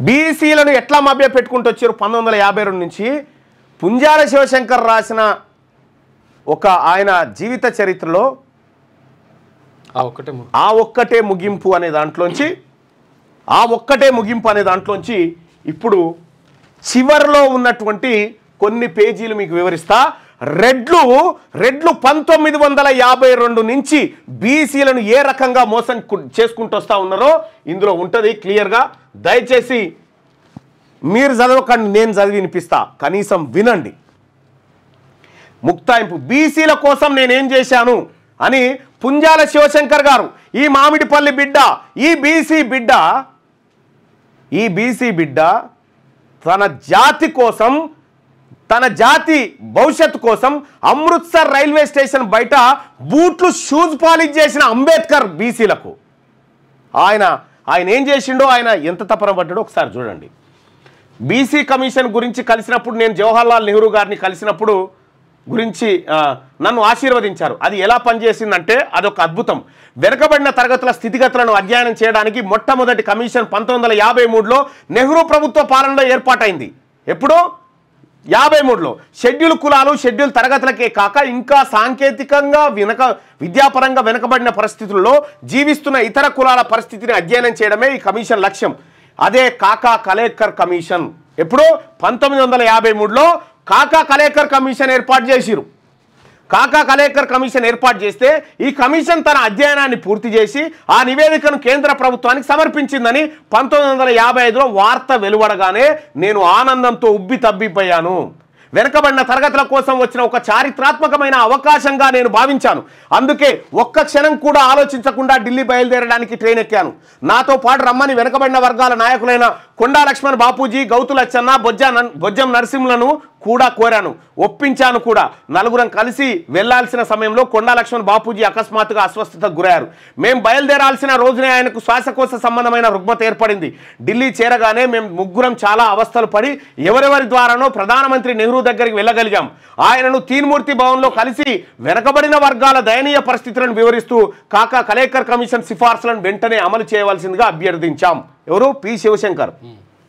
బీసీలను ఎట్లా మభ్య పెట్టుకుంటూ వచ్చారు 1952 నుంచి పుంజాల శివశంకర్ రాసిన ఒక ఆయన జీవిత చరిత్రలో ఆ ఒక్కటే ముగింపు అనే దాంట్లోంచి ఇప్పుడు చివర్లో ఉన్నటువంటి కొన్ని పేజీలు మీకు వివరిస్తా. రెడ్లు 1952 నుంచి బీసీలను ఏ రకంగా మోసం చేసుకుంటూ వస్తూ ఉన్నారో ఇందులో ఉంటుంది క్లియర్గా. దయచేసి మీరు చదవకండి, నేను చదివి వినిపిస్తా, కనీసం వినండి. ముక్తాయింపు బీసీల కోసం నేనేం చేశాను అని పుంజాల శివశంకర్ గారు, ఈ మామిడిపల్లి బిడ్డ, ఈ బీసీ బిడ్డ తన జాతి కోసం, తన జాతి భవిష్యత్తు కోసం అమృత్సర్ రైల్వే స్టేషన్ బయట బూట్లు షూస్ పాలిష్ చేసిన అంబేద్కర్ బీసీలకు ఆయన ఏం చేసిండో, ఆయన ఎంత తపన పడ్డాడో ఒకసారి చూడండి. బీసీ కమిషన్ గురించి కలిసినప్పుడు, నేను జవహర్లాల్ నెహ్రూ గారిని కలిసినప్పుడు గురించి నన్ను ఆశీర్వదించారు. అది ఎలా పనిచేసిందంటే అదొక అద్భుతం. వెనుకబడిన తరగతుల స్థితిగతులను అధ్యయనం చేయడానికి మొట్టమొదటి కమిషన్ 1953లో నెహ్రూ ప్రభుత్వ పాలనలో ఏర్పాటైంది. ఎప్పుడు? 53లో. షెడ్యూల్ కులాలు, షెడ్యూల్ తరగతులకే కాక ఇంకా సాంకేతికంగా విద్యాపరంగా వెనుకబడిన పరిస్థితుల్లో జీవిస్తున్న ఇతర కులాల పరిస్థితిని అధ్యయనం చేయడమే ఈ కమిషన్ లక్ష్యం. అదే కాకా కలేకర్ కమిషన్. ఎప్పుడు? 1953లో కాకా కలేకర్ కమిషన్ ఏర్పాటు చేసిరు. కాకా కలేకర్ కమిషన్ ఏర్పాటు చేస్తే ఈ కమిషన్ తన అధ్యయనాన్ని పూర్తి చేసి ఆ నివేదికను కేంద్ర ప్రభుత్వానికి సమర్పించిందని 1955లో వార్త వెలువడగానే నేను ఆనందంతో ఉబ్బి తబ్బిపోయాను. వెనుకబడిన తరగతుల కోసం వచ్చిన ఒక చారిత్రాత్మకమైన అవకాశంగా నేను భావించాను. అందుకే ఒక్క క్షణం కూడా ఆలోచించకుండా ఢిల్లీ బయలుదేరడానికి ట్రైన్ ఎక్కాను. నాతో పాటు రమ్మని వెనుకబడిన వర్గాల నాయకులైన కొండా లక్ష్మణ్ బాపూజీ, గౌతు లచ్చన్న, బొజ్జం నరసింహులను కూడా కోరాను, ఒప్పించాను కూడా. నలుగురం కలిసి వెళ్లాల్సిన సమయంలో కొండా లక్ష్మణ్ బాపూజీ అకస్మాత్తుగా అస్వస్థతకు గురయ్యారు. మేము బయలుదేరాల్సిన రోజునే ఆయనకు శ్వాసకోశ సంబంధమైన రుగ్మత ఏర్పడింది. ఢిల్లీ చేరగానే మేము ముగ్గురం చాలా అవస్థలు పడి ఎవరెవరి ద్వారానో ప్రధానమంత్రి నెహ్రూ దగ్గరికి వెళ్ళగలిగాం. ఆయనను తీన్మూర్తి భవన్లో కలిసి వెనకబడిన వర్గాల దయనీయ పరిస్థితులను వివరిస్తూ కాకా కలేకర్ కమిషన్ సిఫార్సులను వెంటనే అమలు చేయవలసిందిగా అభ్యర్థించాం. ఎవరు? పి. శివశంకర్.